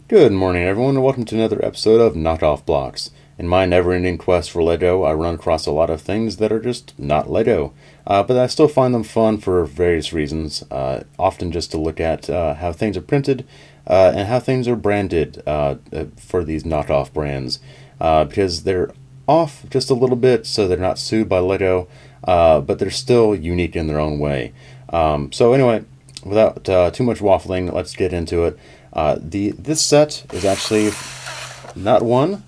Good morning, everyone, and welcome to another episode of Knockoff Blocks. In my never-ending quest for Lego, I run across a lot of things that are just not Lego, but I still find them fun for various reasons, often just to look at how things are printed and how things are branded for these knockoff brands, because they're off just a little bit, so they're not sued by Lego, but they're still unique in their own way. So anyway, without too much waffling, let's get into it. This set is actually not one,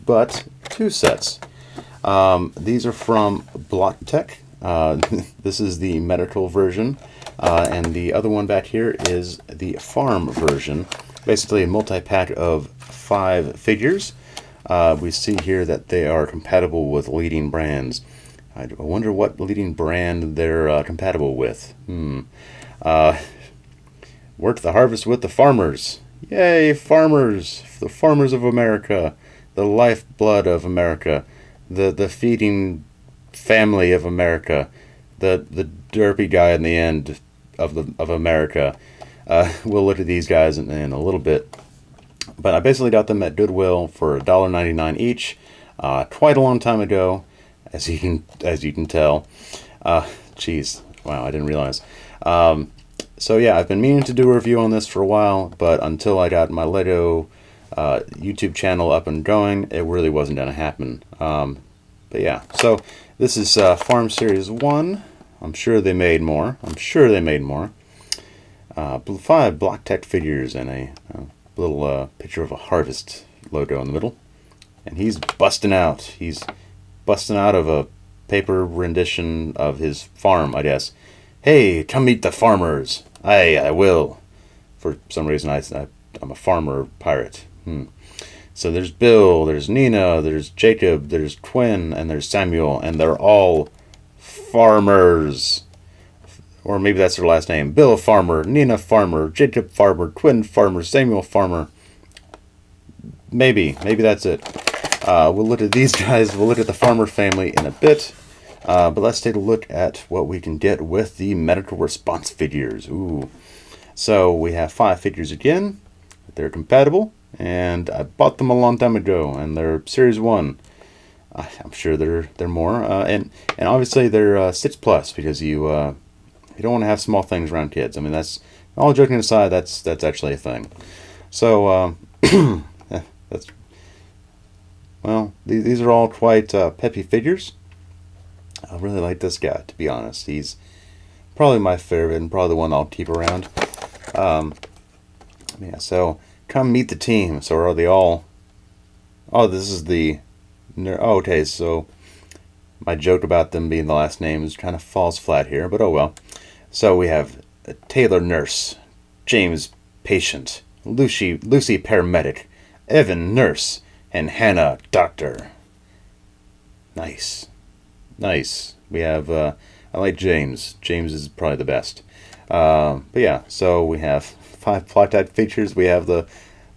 but two sets. These are from Blocktech. This is the medical version, and the other one back here is the farm version. Basically a multi-pack of 5 figures. We see here that they are compatible with leading brands. I wonder what leading brand they're compatible with. Work the harvest with the farmers. Yay, farmers! The farmers of America. The lifeblood of America. The feeding family of America. The derpy guy in the end of America. We'll look at these guys in a little bit. But I basically got them at Goodwill for $1.99 each. Quite a long time ago, as you can tell. Jeez, wow, I didn't realize. So yeah, I've been meaning to do a review on this for a while, but until I got my Lego YouTube channel up and going, it really wasn't going to happen. But yeah, so this is Farm Series 1. I'm sure they made more. 5 Blocktech figures and a little picture of a harvest logo in the middle. And he's busting out. He's busting out of a paper rendition of his farm, I guess. Hey, come meet the farmers. I will. For some reason, I'm a farmer pirate. So there's Bill, there's Nina, there's Jacob, there's Quinn, and there's Samuel, and they're all farmers. Or maybe that's their last name. Bill Farmer, Nina Farmer, Jacob Farmer, Quinn Farmer, Samuel Farmer. Maybe that's it. We'll look at these guys. We'll look at the Farmer family in a bit. But let's take a look at what we can get with the medical response figures. Ooh. So we have 5 figures again. They're compatible, and I bought them a long time ago, and they're Series 1. I'm sure they're more, and obviously they're 6+, because you don't want to have small things around kids. I mean, that's all joking aside. That's actually a thing. So these are all quite peppy figures. I really like this guy, to be honest. He's probably my favorite and probably the one I'll keep around. Yeah, so come meet the team. So are they all... Oh, this is the... Oh, okay, so my joke about them being the last names kind of falls flat here, but oh well. So we have Taylor Nurse, James Patient, Lucy Paramedic, Evan Nurse, and Hannah Doctor. Nice. We have, I like James. James is probably the best. But yeah, so we have 5 Blocktech features. We have the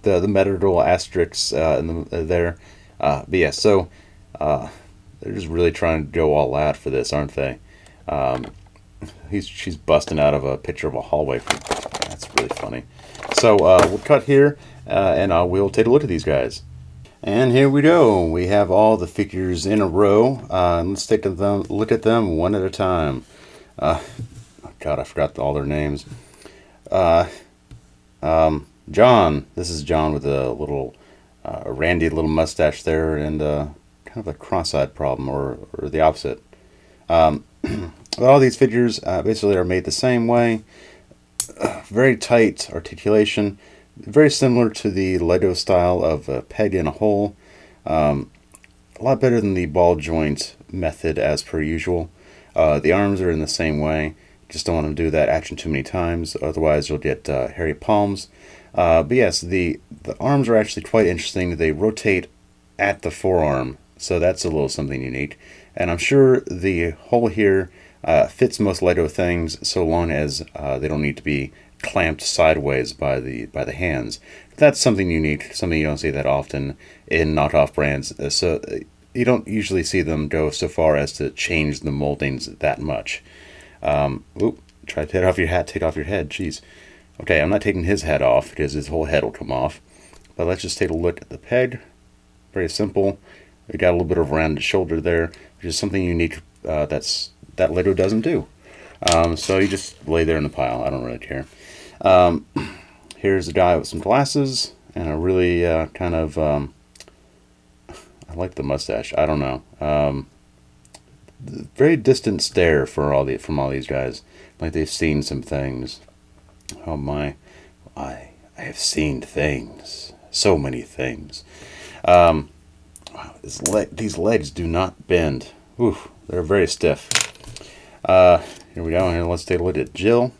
medical asterisks there. But yeah, so they're just really trying to go all out for this, aren't they? She's busting out of a picture of a hallway. That's really funny. So we'll cut here, and we'll take a look at these guys. And here we go. We have all the figures in a row. Let's take a look at them one at a time. Oh God, I forgot all their names. John. This is John with a little randy little mustache there, and kind of a cross-eyed problem, or the opposite. All these figures basically are made the same way. Very tight articulation. Very similar to the Lego style of a peg in a hole. A lot better than the ball joint method as per usual. The arms are in the same way. Just don't want to do that action too many times, otherwise you'll get hairy palms. But yes, the arms are actually quite interesting. They rotate at the forearm, so that's a little something unique. And I'm sure the hole here fits most Lego things, so long as they don't need to be clamped sideways by the hands. That's something unique, something you don't see that often in knockoff brands. So you don't usually see them go so far as to change the moldings that much. Oop, try to take off your hat, take off your head. Jeez. Okay, I'm not taking his head off because his whole head will come off. But let's just take a look at the peg. Very simple. We got a little bit of rounded shoulder there, which is something unique that LEGO doesn't do. So you just lay there in the pile. I don't really care. Here's a guy with some glasses and a really kind of I like the mustache. I don't know. Very distant stare from all these guys, like they've seen some things. Oh my, I have seen things, so many things. Wow, these legs do not bend. Oof, they're very stiff. Here we go. Here, let's take a look at Jill.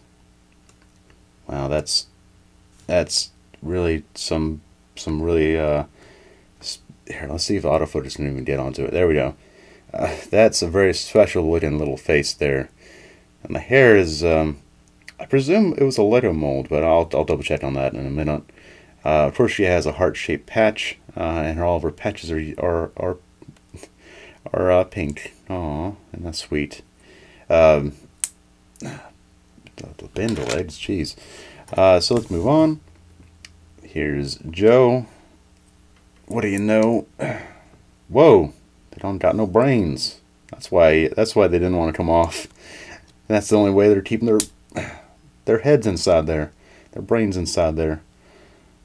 Wow, that's really some really. Here, let's see if autofocus can even get onto it. There we go. That's a very special looking little face there, and the hair is. I presume it was a LEGO mold, but I'll double check on that in a minute. Of course, she has a heart-shaped patch, and all of her patches are pink. Aw, isn't that sweet? The bend the legs, jeez. So let's move on. Here's Joe. What do you know? Whoa, they don't got no brains. That's why they didn't want to come off. That's the only way they're keeping their heads inside there, their brains inside there.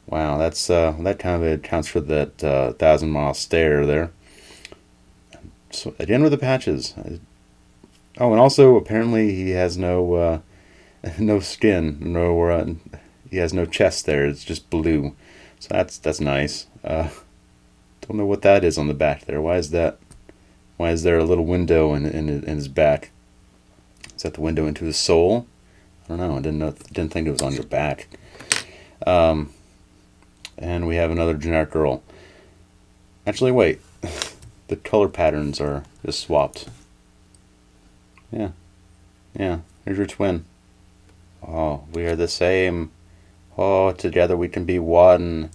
Wow, that's that kind of accounts for that 1,000-mile stare there. So again with the patches. Oh, and also apparently he has no no skin, he has no chest there. It's just blue, so that's nice. Don't know what that is on the back there. Why is that? Why is there a little window in his back? Is that the window into his soul? I don't know. I didn't think it was on your back. And we have another generic girl. Actually, wait. The color patterns are just swapped. Yeah. Yeah. Here's your twin. Oh, we are the same. Oh, together we can be one.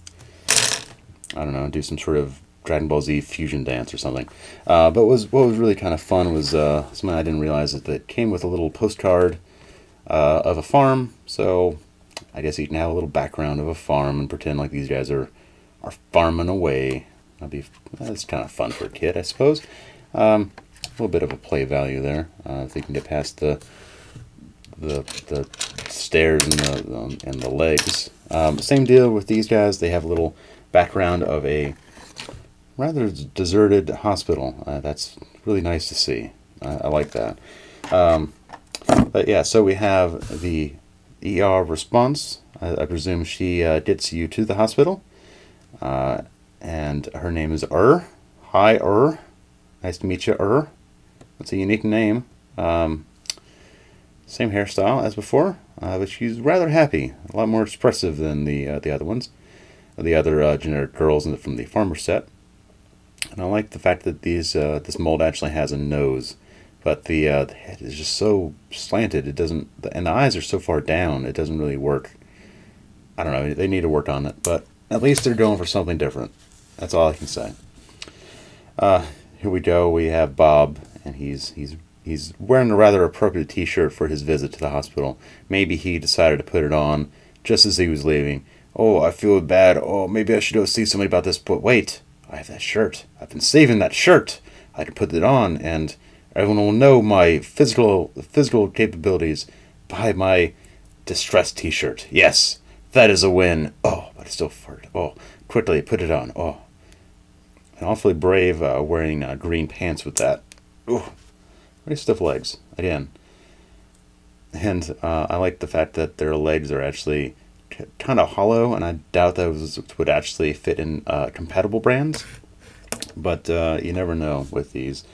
I don't know. Do some sort of Dragon Ball Z fusion dance or something. But what was really kind of fun was something I didn't realize is that it came with a little postcard of a farm. So I guess you can have a little background of a farm and pretend like these guys are farming away. That's kind of fun for a kid, I suppose. A little bit of a play value there. If they can get past the stairs and the legs. Same deal with these guys. They have a little background of a rather deserted hospital. That's really nice to see. I like that. But yeah, so we have the ER response. I presume she gets you to the hospital. And her name is Hi, Nice to meet you, That's a unique name. Same hairstyle as before, but she's rather happy. A lot more expressive than the other ones. The other generic girls from the farmer set. And I like the fact that this mold actually has a nose, but the head is just so slanted. It doesn't, and the eyes are so far down. It doesn't really work. I don't know. They need to work on it, but at least they're going for something different. That's all I can say. Here we go. We have Bob, and he's wearing a rather appropriate T-shirt for his visit to the hospital. Maybe he decided to put it on just as he was leaving. Oh, I feel bad. Oh, maybe I should go see somebody about this. But wait, I have that shirt. I've been saving that shirt. I can put it on, and everyone will know my physical capabilities by my distressed T-shirt. Yes, that is a win. Oh, but I still fart. Oh, quickly put it on. Oh, and awfully brave wearing green pants with that. Ooh, very stiff legs again. And I like the fact that their legs are actually kind of hollow, and I doubt those would actually fit in compatible brands. But you never know with these.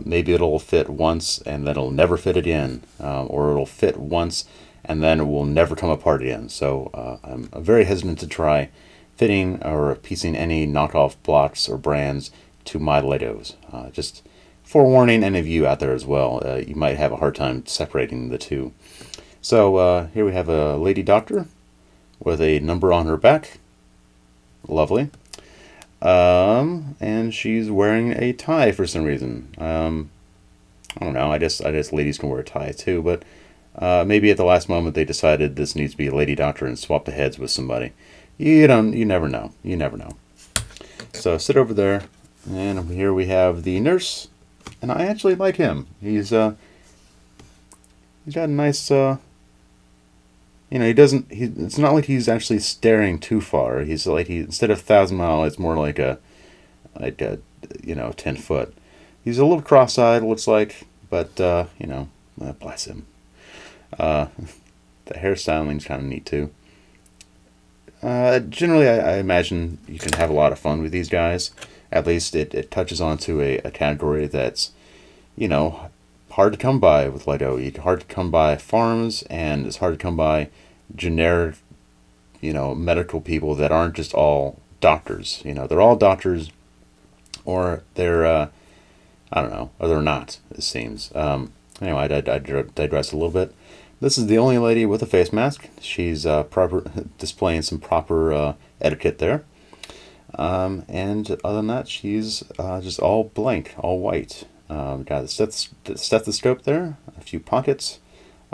Maybe it'll fit once and then it'll never fit again, or it'll fit once and then it will never come apart again. So I'm very hesitant to try fitting or piecing any knockoff blocks or brands to my Legos. Just forewarning any of you out there as well, you might have a hard time separating the two. So here we have a lady doctor with a number on her back. Lovely. And she's wearing a tie for some reason. I don't know. I guess ladies can wear a tie too, but maybe at the last moment they decided this needs to be a lady doctor and swap the heads with somebody. You don't. You never know. You never know. So sit over there, and here we have the nurse, and I actually like him. He's got a nice. He doesn't. It's not like he's actually staring too far. He's like instead of 1,000 mile, it's more like a 10 foot. He's a little cross-eyed, looks like, but bless him. The hairstyling's kind of neat too. Generally, I imagine you can have a lot of fun with these guys. At least it touches onto a category that's, hard to come by with Lido. Hard to come by farms, and it's hard to come by generic, medical people that aren't just all doctors. They're all doctors, or they're, I don't know, or they're not, it seems. Anyway, I digress a little bit. This is the only lady with a face mask. She's displaying some proper etiquette there. And other than that, she's just all blank, all white. Got the stethoscope there, a few pockets.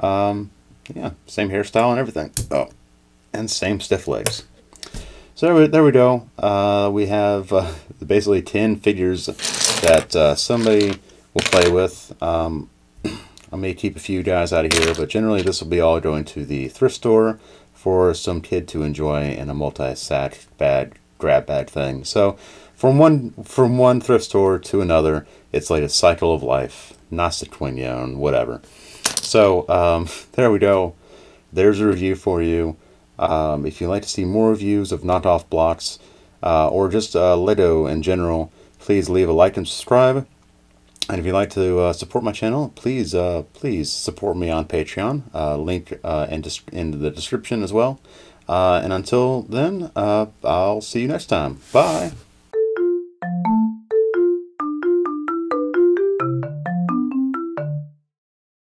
Yeah, same hairstyle and everything. Oh, and same stiff legs. So there we go. We have basically 10 figures that somebody will play with. I may keep a few guys out of here, but generally this will be all going to the thrift store for some kid to enjoy in a multi-sack bag, grab bag thing. So from one thrift store to another, it's like a cycle of life, Nostaquinion, whatever. So there we go. There's a review for you. If you'd like to see more reviews of knockoff blocks or just Lido in general, please leave a like and subscribe. And if you'd like to support my channel, please support me on Patreon. Link in the description as well. And until then, I'll see you next time. Bye.